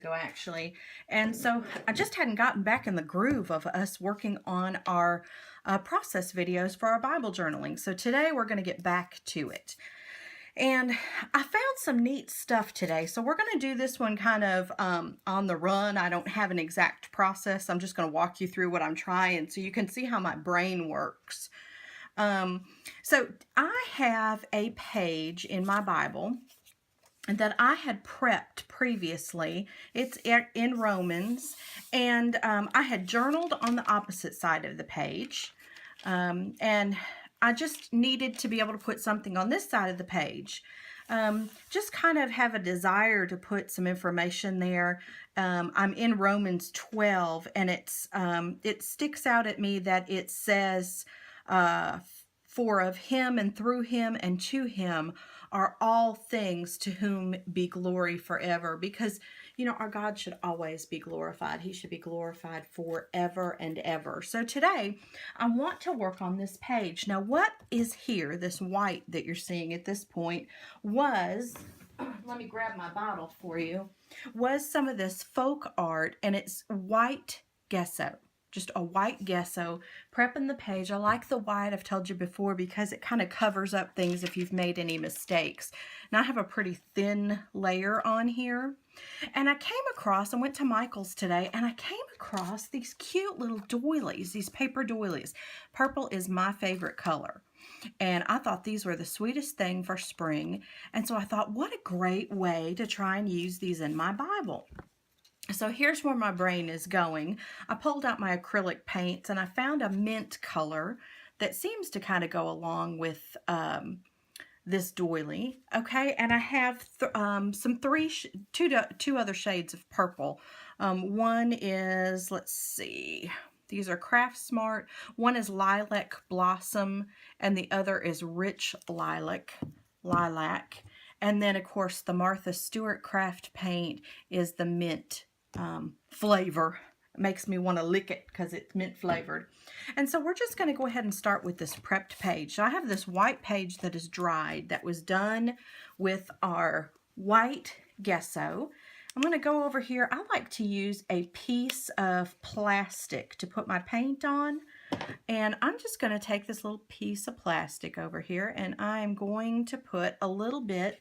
ago actually, and so I just hadn't gotten back in the groove of us working on our process videos for our Bible journaling. So today we're going to get back to it. And I found some neat stuff today. So we're going to do this one kind of on the run. I don't have an exact process. I'm just going to walk you through what I'm trying so you can see how my brain works. So I have a page in my Bible that I had prepped previously. It's in Romans, and I had journaled on the opposite side of the page, and I just needed to be able to put something on this side of the page. Just kind of have a desire to put some information there. I'm in Romans 12, and it sticks out at me that it says, for of him and through him and to him are all things, to whom be glory forever. Because, you know, our God should always be glorified. He should be glorified forever and ever. So today, I want to work on this page. Now, what is here, this white that you're seeing at this point, was, let me grab my bottle for you, was some of this folk art, and it's white gesso. Just a white gesso, prepping the page. I like the white, I've told you before, because it kind of covers up things if you've made any mistakes. Now I have a pretty thin layer on here. And I went to Michael's today, and I came across these cute little doilies, these paper doilies. Purple is my favorite color. And I thought these were the sweetest thing for spring. And so I thought, what a great way to try and use these in my Bible. So here's where my brain is going. I pulled out my acrylic paints, and I found a mint color that seems to kind of go along with this doily. Okay, and I have two other shades of purple. One is, let's see, these are Craft Smart. One is Lilac Blossom, and the other is Rich Lilac. And then, of course, the Martha Stewart Craft paint is the mint flavor. It makes me want to lick it because it's mint flavored. And so we're just going to go ahead and start with this prepped page. So I have this white page that is dried, that was done with our white gesso. I'm going to go over here. I like to use a piece of plastic to put my paint on. And I'm just going to take this little piece of plastic over here, and I'm going to put a little bit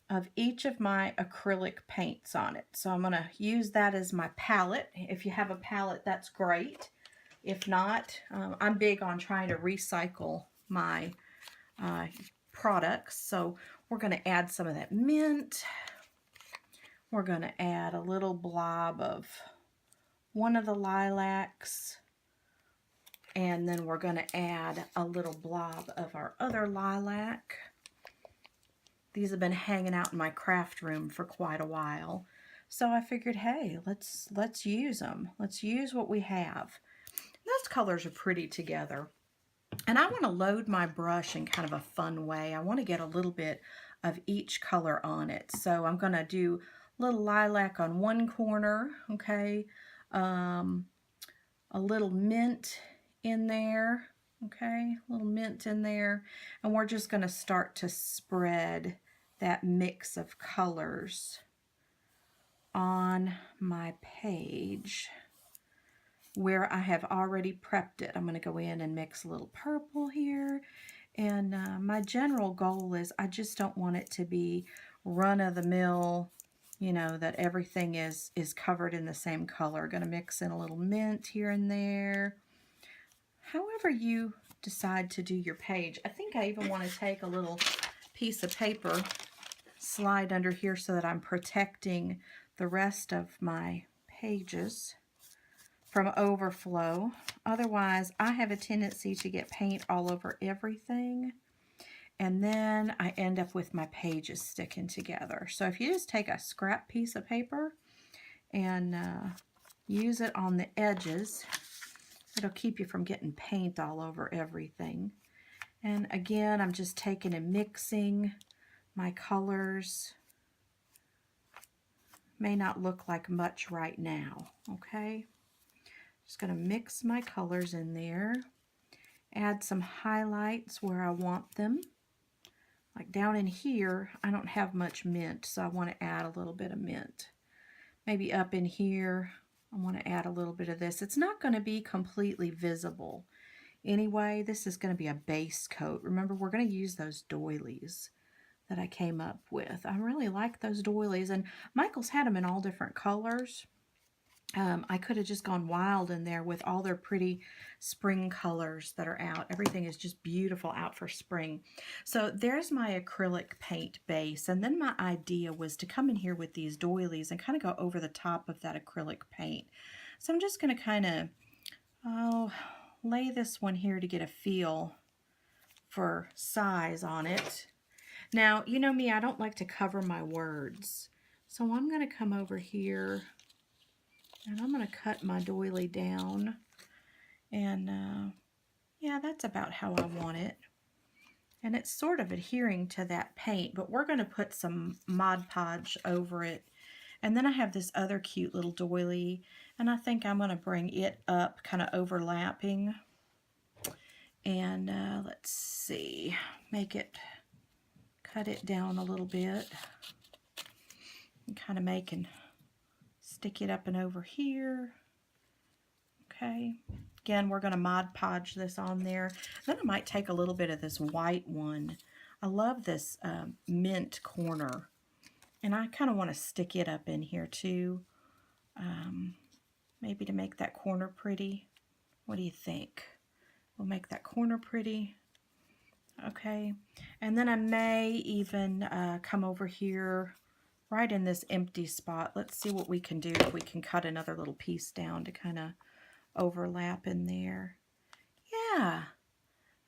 of each of my acrylic paints on it. So I'm going to use that as my palette. If you have a palette, that's great. If not, I'm big on trying to recycle my products. So we're going to add some of that mint. We're going to add a little blob of one of the lilacs. And then we're going to add a little blob of our other lilac. These have been hanging out in my craft room for quite a while. So I figured, hey, let's use them. Let's use what we have. Those colors are pretty together. And I want to load my brush in kind of a fun way. I want to get a little bit of each color on it. So I'm going to do a little lilac on one corner, okay? A little mint in there, okay? A little mint in there. And we're just going to start to spread that mix of colors on my page where I have already prepped it. I'm going to go in and mix a little purple here. And my general goal is I just don't want it to be run-of-the-mill, you know, that everything is covered in the same color. Going to mix in a little mint here and there. However you decide to do your page. I think I even want to take a little piece of paper, slide under here so that I'm protecting the rest of my pages from overflow. Otherwise, I have a tendency to get paint all over everything, and then I end up with my pages sticking together. So if you just take a scrap piece of paper and use it on the edges, it'll keep you from getting paint all over everything. And again, I'm just taking and mixing my colors. May not look like much right now, okay? Just going to mix my colors in there. Add some highlights where I want them. Like down in here, I don't have much mint, so I want to add a little bit of mint. maybe up in here, I want to add a little bit of this. It's not going to be completely visible. Anyway, this is going to be a base coat. Remember, we're going to use those doilies that I came up with. I really like those doilies, and Michael's had them in all different colors. I could have just gone wild in there with all their pretty spring colors that are out. Everything is just beautiful out for spring. So there's my acrylic paint base. And then my idea was to come in here with these doilies and kind of go over the top of that acrylic paint. So I'm just going to kind of lay this one here to get a feel for size on it. Now, you know me, I don't like to cover my words. So I'm going to come over here and I'm going to cut my doily down. And yeah, that's about how I want it. And it's sort of adhering to that paint, but we're going to put some Mod Podge over it. And then I have this other cute little doily, and I think I'm going to bring it up kind of overlapping. And let's see, cut it down a little bit. And kind of stick it up and over here. Okay. Again, we're going to Mod Podge this on there. Then I might take a little bit of this white one. I love this mint corner. And I kind of want to stick it up in here too. Maybe to make that corner pretty. What do you think? We'll make that corner pretty. Okay. And then I may even come over here right in this empty spot. Let's see what we can do if we can cut another little piece down to kind of overlap in there. Yeah,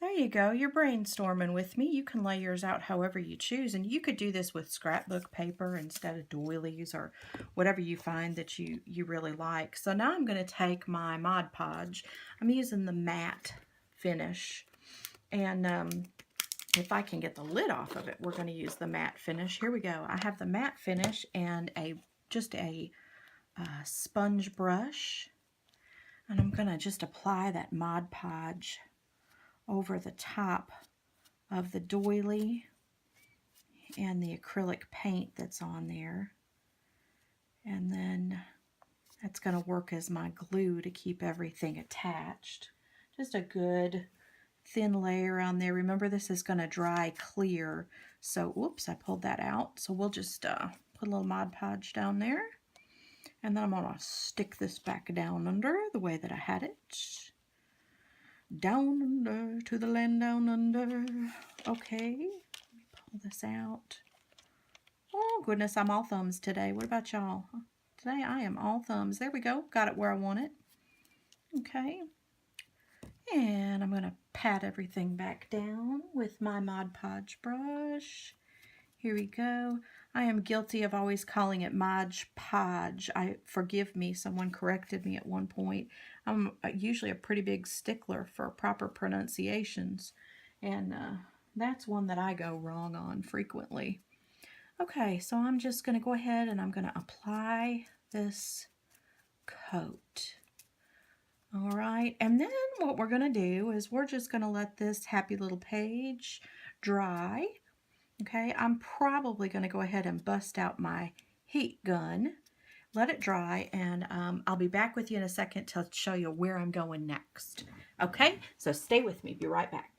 there you go. You're brainstorming with me. You can lay yours out however you choose, and you could do this with scrapbook paper instead of doilies or whatever you find that you really like. So now I'm going to take my Mod Podge. I'm using the matte finish, and if I can get the lid off of it, we're going to use the matte finish. Here we go. I have the matte finish and just a sponge brush. And I'm going to just apply that Mod Podge over the top of the doily and the acrylic paint that's on there. And then that's going to work as my glue to keep everything attached. Just a good thin layer on there. Remember, this is going to dry clear. So, whoops, I pulled that out. So we'll just put a little Mod Podge down there. And then I'm going to stick this back down under the way that I had it. Down under, to the land down under. Okay, let me pull this out. Oh, goodness, I'm all thumbs today. What about y'all? Today I am all thumbs. There we go. Got it where I want it. Okay. And I'm going to pat everything back down with my Mod Podge brush. Here we go. I am guilty of always calling it Mod Podge. Forgive me, someone corrected me at one point. I'm usually a pretty big stickler for proper pronunciations, and that's one that I go wrong on frequently. Okay, so I'm just going to go ahead and I'm going to apply this coat. All right, and then what we're going to do is we're just going to let this happy little page dry. Okay, I'm probably going to go ahead and bust out my heat gun, let it dry, and I'll be back with you in a second to show you where I'm going next. Okay, so stay with me. Be right back.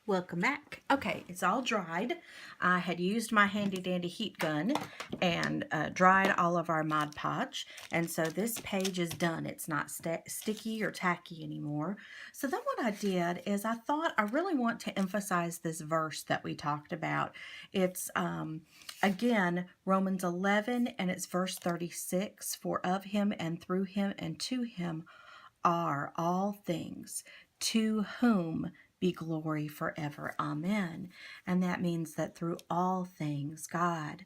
Welcome back. Okay, it's all dried. I had used my handy dandy heat gun and dried all of our Mod Podge, and so this page is done. It's not sticky or tacky anymore. So then what I did is I thought I really want to emphasize this verse that we talked about. It's again Romans 11, and it's verse 36. For of him and through him and to him are all things, to whom be glory forever. Amen. And that means that through all things, God,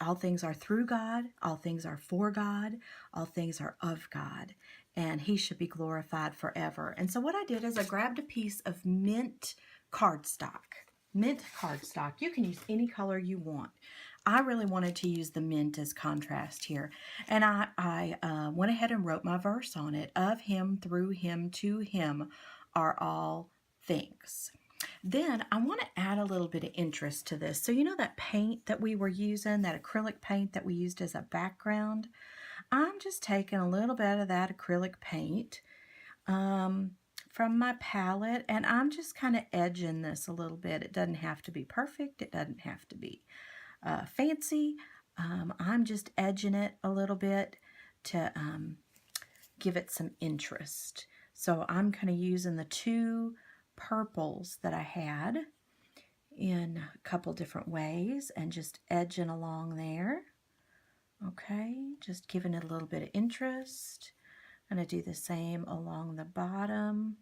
all things are through God, all things are for God, all things are of God, and he should be glorified forever. And so what I did is I grabbed a piece of mint cardstock. Mint cardstock. You can use any color you want. I really wanted to use the mint as contrast here. And I went ahead and wrote my verse on it. Of him, through him, to him are all things. Then I want to add a little bit of interest to this. So you know that paint that we were using, that acrylic paint that we used as a background? I'm just taking a little bit of that acrylic paint from my palette, and I'm just kind of edging this a little bit. It doesn't have to be perfect. It doesn't have to be fancy. I'm just edging it a little bit to give it some interest. So I'm kind of using the two purples that I had in a couple different ways and just edging along there. Okay, just giving it a little bit of interest. I'm going to do the same along the bottom.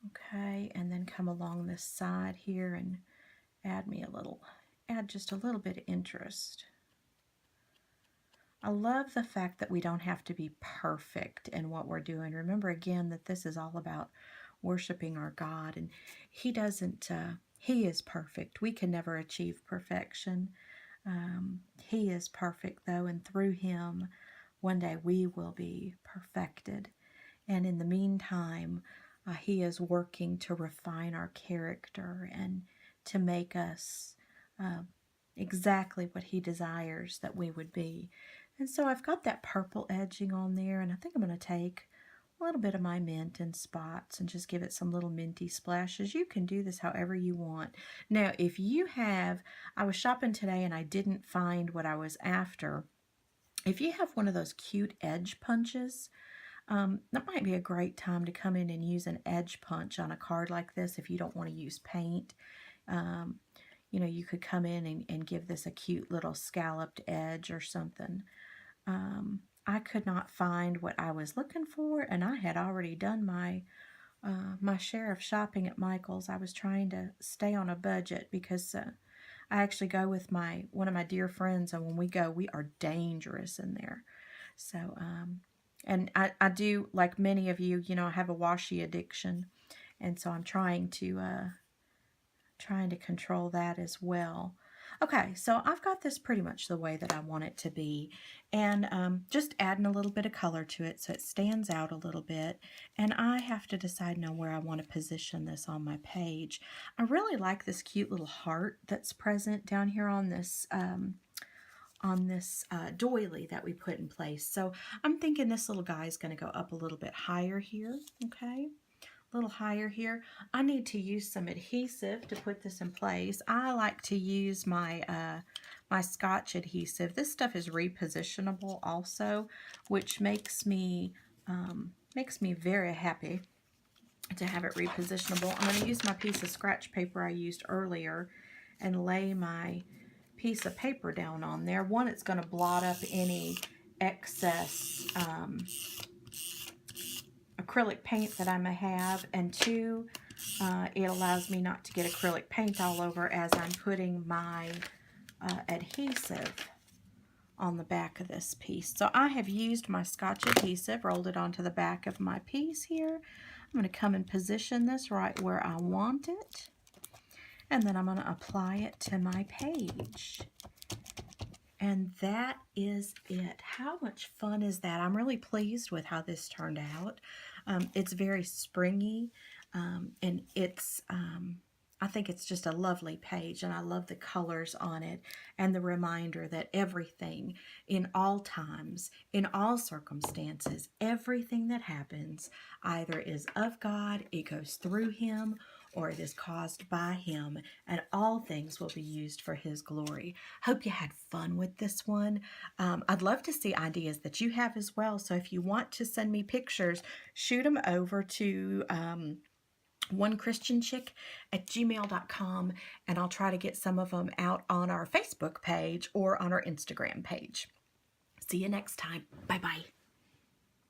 Okay, and then come along this side here and add just a little bit of interest. I love the fact that we don't have to be perfect in what we're doing. Remember again that this is all about worshiping our God, and He is perfect. We can never achieve perfection. He is perfect though, and through Him, one day we will be perfected. And in the meantime, He is working to refine our character and to make us exactly what He desires that we would be. And so I've got that purple edging on there, and I think I'm going to take a little bit of my mint in spots and just give it some little minty splashes. You can do this however you want. Now, if you have, I was shopping today and I didn't find what I was after. If you have one of those cute edge punches, that might be a great time to come in and use an edge punch on a card like this if you don't want to use paint. You know, you could come in and give this a cute little scalloped edge or something. I could not find what I was looking for, and I had already done my share of shopping at Michael's. I was trying to stay on a budget because I actually go with one of my dear friends, and when we go, we are dangerous in there. So, and I do, like many of you, you know, I have a washi addiction, and so I'm trying to control that as well. Okay, so I've got this pretty much the way that I want it to be, and just adding a little bit of color to it so it stands out a little bit, and I have to decide now where I want to position this on my page. I really like this cute little heart that's present down here on this doily that we put in place. So I'm thinking this little guy is going to go up a little bit higher here, okay? A little higher here. I need to use some adhesive to put this in place. I like to use my my Scotch adhesive. This stuff is repositionable also, which makes me very happy to have it repositionable. I'm going to use my piece of scratch paper I used earlier and lay my piece of paper down on there. One, it's going to blot up any excess acrylic paint that I may have, and two, it allows me not to get acrylic paint all over as I'm putting my adhesive on the back of this piece. So I have used my Scotch adhesive, rolled it onto the back of my piece here. I'm going to come and position this right where I want it, and then I'm going to apply it to my page. And that is it. How much fun is that? I'm really pleased with how this turned out. It's very springy, and I think it's just a lovely page, and I love the colors on it and the reminder that everything, in all times, in all circumstances, everything that happens either is of God, it goes through Him, or it is caused by Him, and all things will be used for His glory. Hope you had fun with this one. I'd love to see ideas that you have as well, so if you want to send me pictures, shoot them over to onechristianchick@gmail.com, and I'll try to get some of them out on our Facebook page or on our Instagram page. See you next time. Bye-bye.